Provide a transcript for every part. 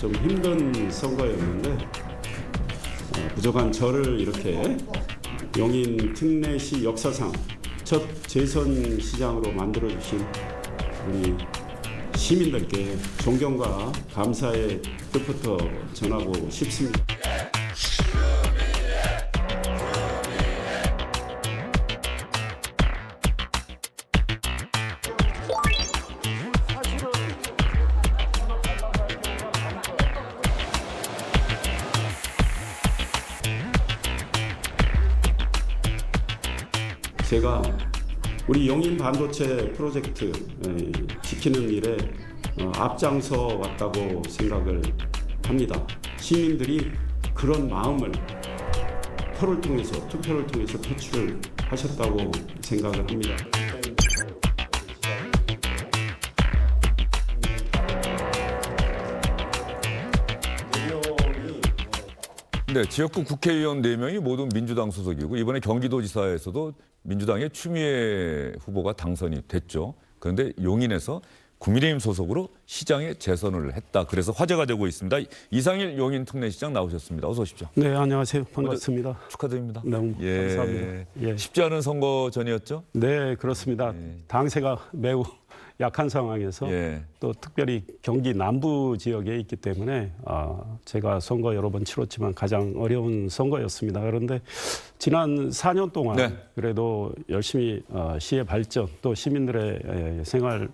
좀 힘든 선거였는데 부족한 저를 이렇게 용인 특례시 역사상 첫 재선 시장으로 만들어주신 우리 시민들께 존경과 감사의 뜻부터 전하고 싶습니다. 제가 우리 용인 반도체 프로젝트 지키는 일에 앞장서 왔다고 생각을 합니다. 시민들이 그런 마음을 투표를 통해서 표출을 하셨다고 생각을 합니다. 네, 지역구 국회의원 4명이 모두 민주당 소속이고 이번에 경기도지사에서도 민주당의 추미애 후보가 당선이 됐죠. 그런데 용인에서 국민의힘 소속으로 시장에 재선을 했다. 그래서 화제가 되고 있습니다. 이상일 용인 특례시장 나오셨습니다. 어서 오십시오. 네, 안녕하세요. 반갑습니다. 축하드립니다. 너무 감사합니다. 예. 쉽지 않은 선거 전이었죠? 네, 그렇습니다. 당세가 매우 약한 상황에서 또 특별히 경기 남부 지역에 있기 때문에 제가 선거 여러 번 치렀지만 가장 어려운 선거였습니다. 그런데 지난 4년 동안 그래도 열심히 시의 발전 또 시민들의 생활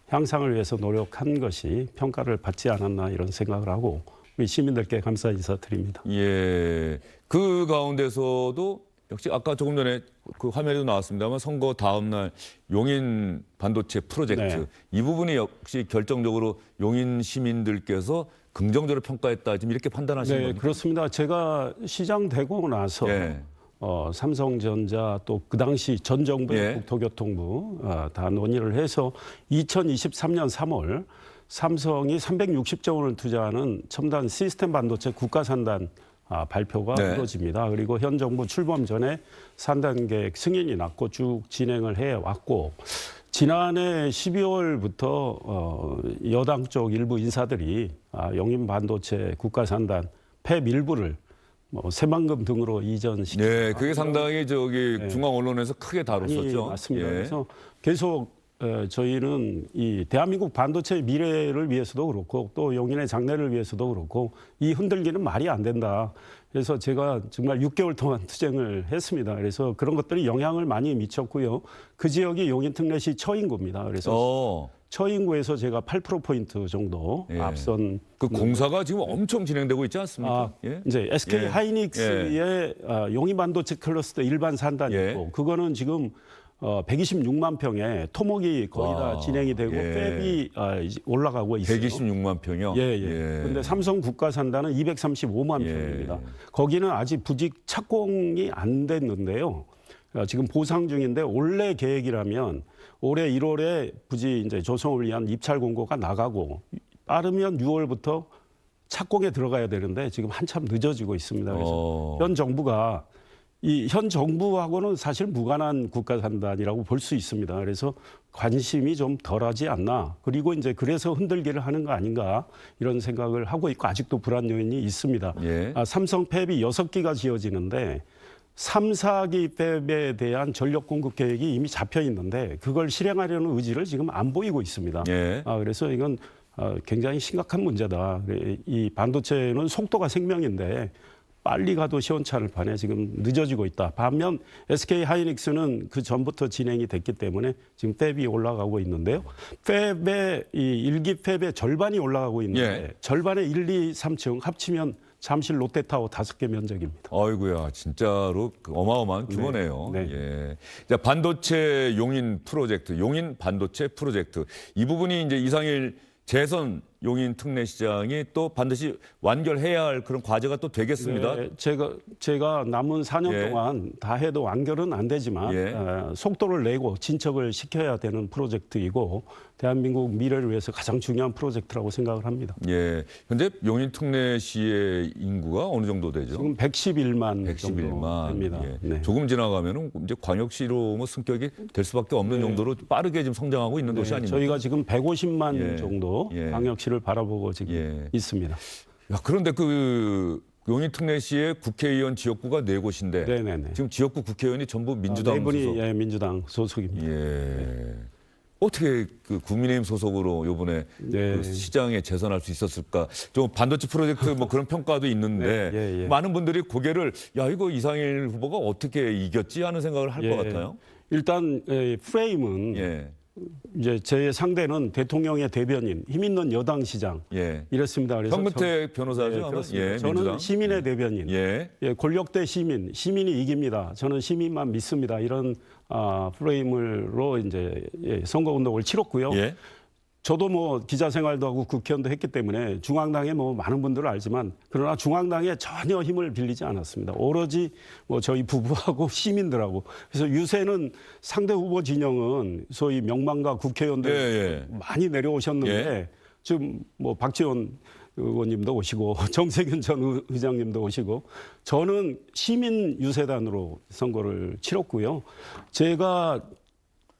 향상을 위해서 노력한 것이 평가를 받지 않았나 이런 생각을 하고 우리 시민들께 감사 인사드립니다. 예, 그 가운데서도 역시 아까 조금 전에 그 화면에도 나왔습니다만 선거 다음 날 용인 반도체 프로젝트 이 부분이 역시 결정적으로 용인 시민들께서 긍정적으로 평가했다 지금 이렇게 판단하시는 겁니까? 네, 그렇습니다. 제가 시장 되고 나서 삼성전자 또 그 당시 전 정부의 국토교통부 다 논의를 해서 2023년 3월 삼성이 360조 원을 투자하는 첨단 시스템 반도체 국가산단 발표가 이루어집니다. 그리고 현 정부 출범 전에 산단 계획 승인이 났고 쭉 진행을 해왔고 지난해 12월부터 여당 쪽 일부 인사들이 용인 반도체 국가산단 폐 일부를 새만금 등으로 이전시키고 네, 그게 상당히 중앙 언론에서 크게 다뤘었죠. 맞습니다. 그래서 계속 저희는 이 대한민국 반도체 미래를 위해서도 그렇고 또 용인의 장래를 위해서도 그렇고 이 흔들기는 말이 안 된다. 그래서 제가 정말 6개월 동안 투쟁을 했습니다. 그래서 그런 것들이 영향을 많이 미쳤고요. 그 지역이 용인 특례시 처인구입니다. 그래서 처인구에서 제가 8%포인트 정도 앞선. 그 공사가 지금 엄청 진행되고 있지 않습니까? 이제 SK 하이닉스의 용인 반도체 클러스터 일반 산단이 있고 그거는 지금 126만 평에 토목이 거의 다 진행이 되고 팹이 올라가고 있어요. 126만 평이요? 그런데 삼성 국가산단은 235만 평입니다. 거기는 아직 부직 착공이 안 됐는데요. 지금 보상 중인데 원래 계획이라면 올해 1월에 부지 이제 조성을 위한 입찰 공고가 나가고 빠르면 6월부터 착공에 들어가야 되는데 지금 한참 늦어지고 있습니다. 그래서 현 정부가 현 정부하고는 사실 무관한 국가산단이라고 볼 수 있습니다. 그래서 관심이 좀 덜하지 않나. 그리고 이제 그래서 흔들기를 하는 거 아닌가 이런 생각을 하고 있고 아직도 불안 요인이 있습니다. 삼성 팹이 6기가 지어지는데 3, 4기 팹에 대한 전력 공급 계획이 이미 잡혀 있는데 그걸 실행하려는 의지를 지금 안 보이고 있습니다. 그래서 이건 굉장히 심각한 문제다. 이 반도체는 속도가 생명인데 빨리 가도 시원찮을 판에 지금 늦어지고 있다. 반면 SK 하이닉스는 그 전부터 진행이 됐기 때문에 지금 팹이 올라가고 있는데요. 팹의 이 1기 팹의 절반이 올라가고 있는데 절반의 1, 2, 3층 합치면 잠실 롯데타워 5개 면적입니다. 아이고야, 진짜로 어마어마한 규모네요. 자, 반도체 용인 프로젝트, 용인 반도체 프로젝트. 이 부분이 이제 이상일 재선 용인 특례시장이 또 반드시 완결해야 할 그런 과제가 또 되겠습니다. 제가 남은 4년 동안 다 해도 완결은 안 되지만 속도를 내고 진척을 시켜야 되는 프로젝트이고 대한민국 미래를 위해서 가장 중요한 프로젝트라고 생각을 합니다. 현재 용인 특례시의 인구가 어느 정도 되죠? 지금 111만 정도 됩니다. 조금 지나가면은 이제 광역시로 뭐 승격이 될 수밖에 없는 정도로 빠르게 지금 성장하고 있는 도시 아닙니까? 저희가 지금 150만 정도 광역시 없이를 바라보고 지금 예. 있습니다. 야, 그런데 그 용인 특례시의 국회의원 지역구가 4곳인데 네네네. 지금 지역구 국회의원이 전부 민주당 네 분이 소속. 예, 민주당 소속입니다. 예. 어떻게 그 국민의힘 소속으로 이번에 네. 그 시장에 재선할 수 있었을까? 좀 반도체 프로젝트 뭐 그런 평가도 있는데 네, 예, 예. 많은 분들이 고개를 야 이거 이상일 후보가 어떻게 이겼지 하는 생각을 할 것 예. 같아요. 일단 프레임은 예, 이제 제 상대는 대통령의 대변인, 힘 있는 여당 시장 예. 이랬습니다. 그래서 현근택 변호사죠. 아마? 그렇습니다. 예, 저는 민주당. 시민의 대변인, 예, 권력대 시민, 시민이 이깁니다. 저는 시민만 믿습니다. 이런 프레임으로 이제 선거 운동을 치렀고요. 예. 저도 뭐 기자 생활도 하고 국회의원도 했기 때문에 중앙당에 뭐 많은 분들을 알지만 그러나 중앙당에 전혀 힘을 빌리지 않았습니다. 오로지 뭐 저희 부부하고 시민들하고 그래서 요새는 상대 후보 진영은 소위 명망가 국회의원들 예, 예. 많이 내려오셨는데 예. 지금 뭐 박지원 의원님도 오시고 정세균 전 의장님도 오시고 저는 시민 유세단으로 선거를 치렀고요. 제가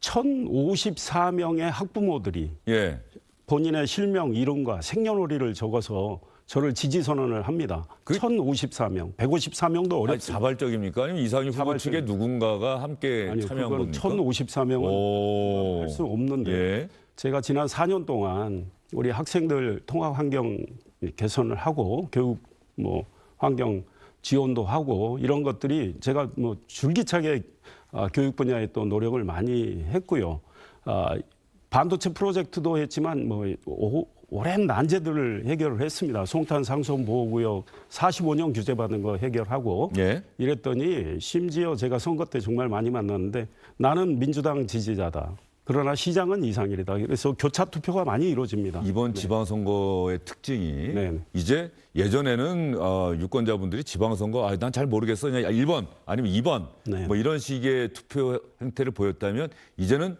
1,054명의 학부모들이 예. 본인의 실명, 이름과 생년월일을 적어서 저를 지지 선언을 합니다. 1,054명, 154명도 아니, 어렵습니다. 자발적입니까? 아니면 이상일 후보 자발적. 측에 누군가가 함께 아니요, 참여한 그건 겁니까? 1,054명은 할 수 없는데 예. 제가 지난 4년 동안 우리 학생들 통학 환경 개선을 하고 교육 뭐 환경 지원도 하고 이런 것들이 제가 뭐 줄기차게 교육 분야에 또 노력을 많이 했고요. 반도체 프로젝트도 했지만 뭐 오랜 난제들을 해결을 했습니다. 송탄 상수원 보호구역 45년 규제받은 거 해결하고 예. 이랬더니 심지어 제가 선거 때 정말 많이 만났는데 나는 민주당 지지자다. 그러나 시장은 이상일이다. 그래서 교차 투표가 많이 이루어집니다. 이번 지방선거의 특징이 네. 이제 예전에는 유권자분들이 지방선거 난 잘 모르겠어 그냥 1번 아니면 2번 네. 뭐 이런 식의 투표 행태를 보였다면 이제는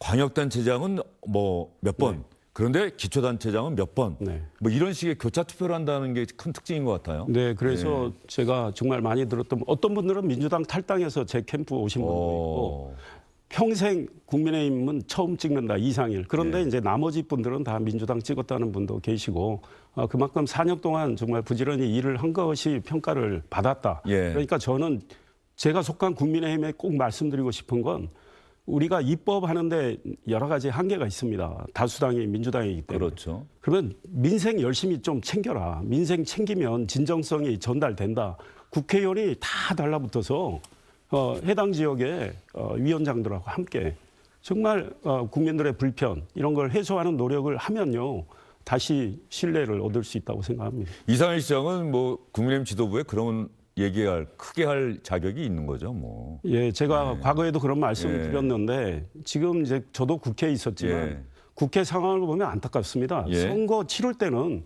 광역단체장은 뭐 몇 번 네. 그런데 기초단체장은 몇 번 네. 뭐 이런 식의 교차 투표를 한다는 게 큰 특징인 것 같아요. 네, 그래서 제가 정말 많이 들었던 어떤 분들은 민주당 탈당해서 제 캠프 오신 분도 있고 평생 국민의힘은 처음 찍는다 이상일. 그런데 이제 나머지 분들은 다 민주당 찍었다는 분도 계시고 그만큼 4년 동안 정말 부지런히 일을 한 것이 평가를 받았다. 예. 그러니까 저는 제가 속한 국민의힘에 꼭 말씀드리고 싶은 건 우리가 입법하는데 여러 가지 한계가 있습니다. 다수당이 민주당이기 때문에. 그렇죠. 그러면 민생 열심히 좀 챙겨라. 민생 챙기면 진정성이 전달된다. 국회의원이 다 달라붙어서 해당 지역의 위원장들하고 함께 정말 국민들의 불편 이런 걸 해소하는 노력을 하면요. 다시 신뢰를 얻을 수 있다고 생각합니다. 이상일 시장은 뭐 국민의힘 지도부에 그런 크게 할 자격이 있는 거죠, 뭐. 예, 제가 과거에도 그런 말씀을 예. 드렸는데 지금 이제 저도 국회에 있었지만 예. 국회 상황을 보면 안타깝습니다. 예. 선거 치를 때는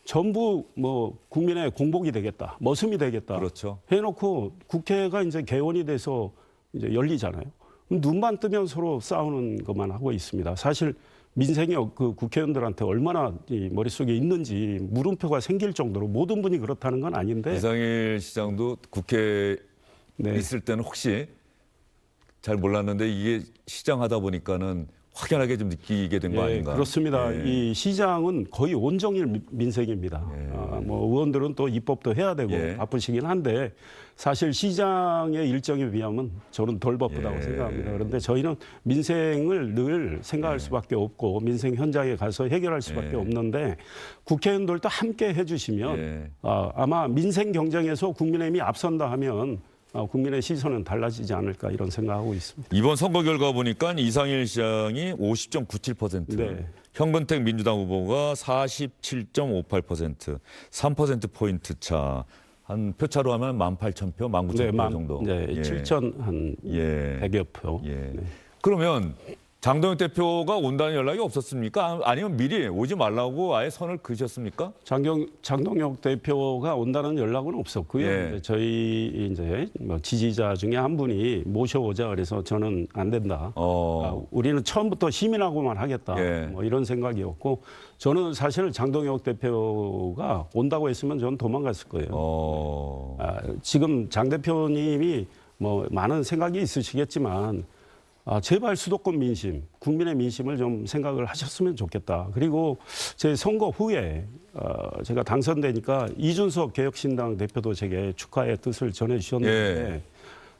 전부 뭐 국민의 공복이 되겠다, 머슴이 되겠다 그렇죠. 해놓고 국회가 이제 개원이 돼서 이제 열리잖아요. 눈만 뜨면 서로 싸우는 것만 하고 있습니다. 사실 민생이 그 국회의원들한테 얼마나 이 머릿속에 있는지 물음표가 생길 정도로 모든 분이 그렇다는 건 아닌데 이상일 시장도 국회에 네. 있을 때는 혹시 잘 몰랐는데 이게 시장 하다 보니까는 확연하게 좀 느끼게 된 거 예, 아닌가? 그렇습니다. 예. 이 시장은 거의 온종일 민생입니다. 뭐 의원들은 또 입법도 해야 되고 예. 바쁘시긴 한데 사실 시장의 일정에 비하면 저는 덜 바쁘다고 예. 생각합니다. 그런데 저희는 민생을 늘 생각할 수밖에 없고 민생 현장에 가서 해결할 수밖에 예. 없는데 국회의원들도 함께 해주시면 예. 아마 민생 경쟁에서 국민의힘이 앞선다 하면 국민의 시선은 달라지지 않을까 이런 생각하고 있습니다. 이번 선거 결과 보니까 이상일 시장이 50.97%, 네. 현근택 민주당 후보가 47.58%, 3%포인트 차. 한 표차로 하면 18,000표, 19,000표 정도. 네, 예. 7천 한 예. 100여 표. 예. 네. 그러면 장동혁 대표가 온다는 연락이 없었습니까? 아니면 미리 오지 말라고 아예 선을 그으셨습니까? 장동혁 대표가 온다는 연락은 없었고요. 예. 이제 저희 이제 뭐 지지자 중에 한 분이 모셔오자 그래서 저는 안 된다. 우리는 처음부터 시민하고만 하겠다. 예. 뭐 이런 생각이었고 저는 사실 장동혁 대표가 온다고 했으면 저는 도망갔을 거예요. 지금 장 대표님이 뭐 많은 생각이 있으시겠지만 제발 수도권 민심, 국민의 민심을 좀 생각을 하셨으면 좋겠다. 그리고 제 선거 후에 제가 당선되니까 이준석 개혁신당 대표도 제게 축하의 뜻을 전해주셨는데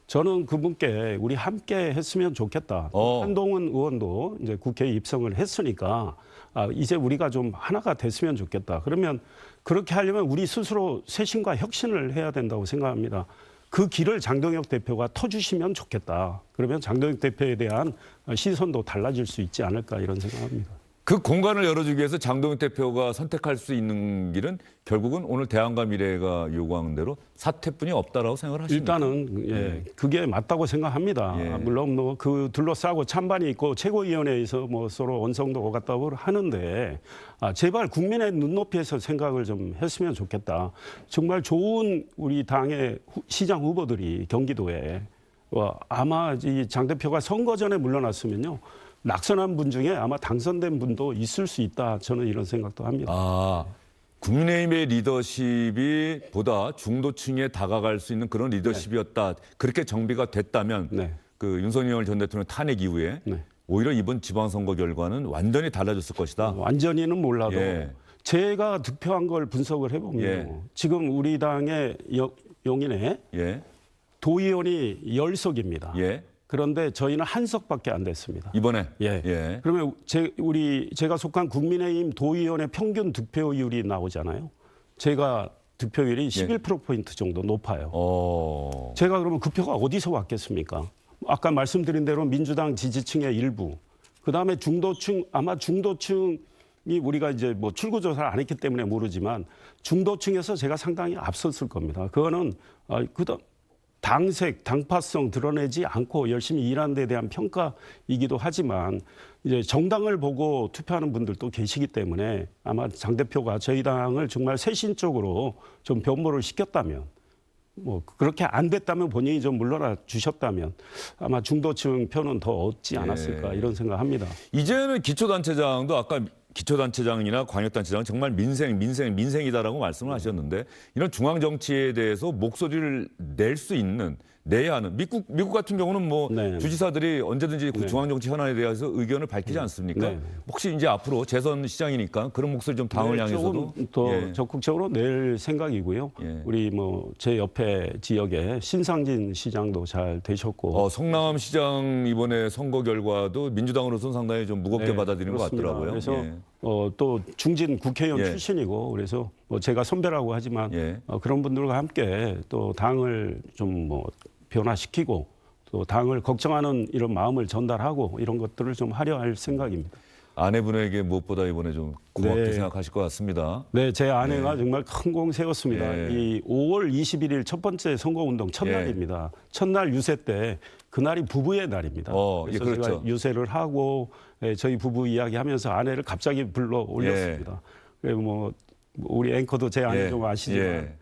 저는 그분께 우리 함께 했으면 좋겠다. 한동훈 의원도 이제 국회에 입성을 했으니까 이제 우리가 좀 하나가 됐으면 좋겠다. 그러면 그렇게 하려면 우리 스스로 쇄신과 혁신을 해야 된다고 생각합니다. 그 길을 장동혁 대표가 터주시면 좋겠다. 그러면 장동혁 대표에 대한 시선도 달라질 수 있지 않을까 이런 생각합니다. 그 공간을 열어주기 위해서 장동혁 대표가 선택할 수 있는 길은 결국은 오늘 대안과 미래가 요구하는 대로 사퇴뿐이 없다라고 생각을 하십니까? 일단은 그게 맞다고 생각합니다. 물론 뭐 그 둘러싸고 찬반이 있고 최고위원회에서 뭐 서로 원성도 오갔다고 하는데 제발 국민의 눈높이에서 생각을 좀 했으면 좋겠다. 정말 좋은 우리 당의 시장 후보들이 경기도에 아마 이 장 대표가 선거 전에 물러났으면요. 낙선한 분 중에 아마 당선된 분도 있을 수 있다. 저는 이런 생각도 합니다. 국민의힘의 리더십이 보다 중도층에 다가갈 수 있는 그런 리더십이었다. 그렇게 정비가 됐다면 그 윤석열 전 대통령 탄핵 이후에 오히려 이번 지방선거 결과는 완전히 달라졌을 것이다. 완전히는 몰라도 제가 득표한 걸 분석을 해보면 지금 우리 당의 용인에 도의원이 10석입니다. 그런데 저희는 한 석밖에 안 됐습니다. 이번에? 그러면 제가 속한 국민의힘 도의원의 평균 득표율이 나오잖아요. 제가 득표율이 11%포인트 정도 높아요. 제가 그러면 그 표가 어디서 왔겠습니까? 아까 말씀드린 대로 민주당 지지층의 일부, 그다음에 중도층, 아마 중도층이 우리가 이제 뭐 출구조사를 안 했기 때문에 모르지만 중도층에서 제가 상당히 앞섰을 겁니다. 그거는 당색, 당파성 드러내지 않고 열심히 일하는 데 대한 평가이기도 하지만 이제 정당을 보고 투표하는 분들도 계시기 때문에 아마 장 대표가 저희 당을 정말 쇄신적으로 좀 변모를 시켰다면 뭐 그렇게 안 됐다면 본인이 좀 물러나 주셨다면 아마 중도층 표는 더 얻지 않았을까 이런 생각합니다. 이제는 기초단체장도 아까 기초단체장이나 광역단체장은 정말 민생이다라고 말씀을 하셨는데 이런 중앙정치에 대해서 목소리를 낼 수 있는 내야 하는 미국 같은 경우는 뭐 주지사들이 언제든지 중앙정치 현안에 대해서 의견을 밝히지 않습니까? 혹시 이제 앞으로 재선 시장이니까 그런 목소리 좀 당을 향해서도 더 적극적으로 낼 생각이고요. 우리 뭐 제 옆에 지역에 신상진 시장도 잘 되셨고 성남 시장 이번에 선거 결과도 민주당으로서는 상당히 좀 무겁게 받아들이는 것 같더라고요. 그래서 또 중진 국회의원 출신이고 그래서 뭐 제가 선배라고 하지만 그런 분들과 함께 또 당을 좀 뭐 변화시키고 또 당을 걱정하는 이런 마음을 전달하고 이런 것들을 좀 하려 할 생각입니다. 아내분에게 무엇보다 이번에 좀 고맙게 생각하실 것 같습니다. 네, 제 아내가 정말 큰 공 세웠습니다. 이 5월 21일 첫 번째 선거운동 첫날입니다. 첫날 유세 때 그날이 부부의 날입니다. 그래서 제가 유세를 하고 저희 부부 이야기하면서 아내를 갑자기 불러 올렸습니다. 그리고 뭐 우리 앵커도 제 아내 좀 아시지만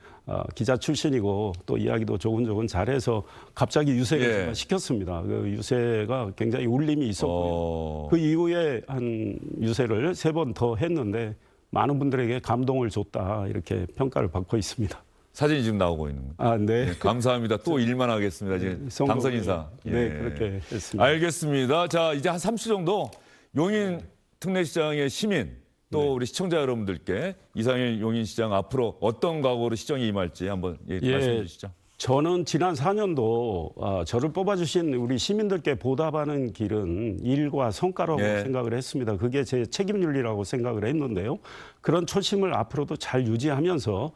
기자 출신이고 또 이야기도 조근조근 잘해서 갑자기 유세를 제가 시켰습니다. 그 유세가 굉장히 울림이 있었고요. 그 이후에 한 유세를 3번 더 했는데 많은 분들에게 감동을 줬다 이렇게 평가를 받고 있습니다. 사진이 지금 나오고 있는 거예요. 감사합니다. 또 일만 하겠습니다. 이제 당선 인사. 그렇게 했습니다. 알겠습니다. 자, 이제 한 30초 정도 용인 특례시장의 시민 또 우리 시청자 여러분들께 이상일 용인시장 앞으로 어떤 각오로 시정에 임할지 한번 말씀해 주시죠. 저는 지난 4년도 저를 뽑아주신 우리 시민들께 보답하는 길은 일과 성과라고 생각을 했습니다. 그게 제 책임윤리라고 생각을 했는데요. 그런 초심을 앞으로도 잘 유지하면서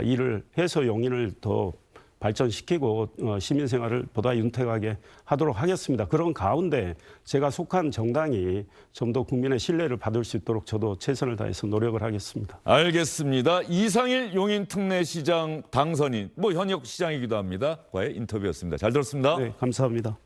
일을 해서 용인을 더 발전시키고 시민 생활을 보다 윤택하게 하도록 하겠습니다. 그런 가운데 제가 속한 정당이 좀 더 국민의 신뢰를 받을 수 있도록 저도 최선을 다해서 노력을 하겠습니다. 알겠습니다. 이상일 용인 특례시장 당선인, 뭐 현역 시장이기도 합니다. 과의 인터뷰였습니다. 잘 들었습니다. 네, 감사합니다.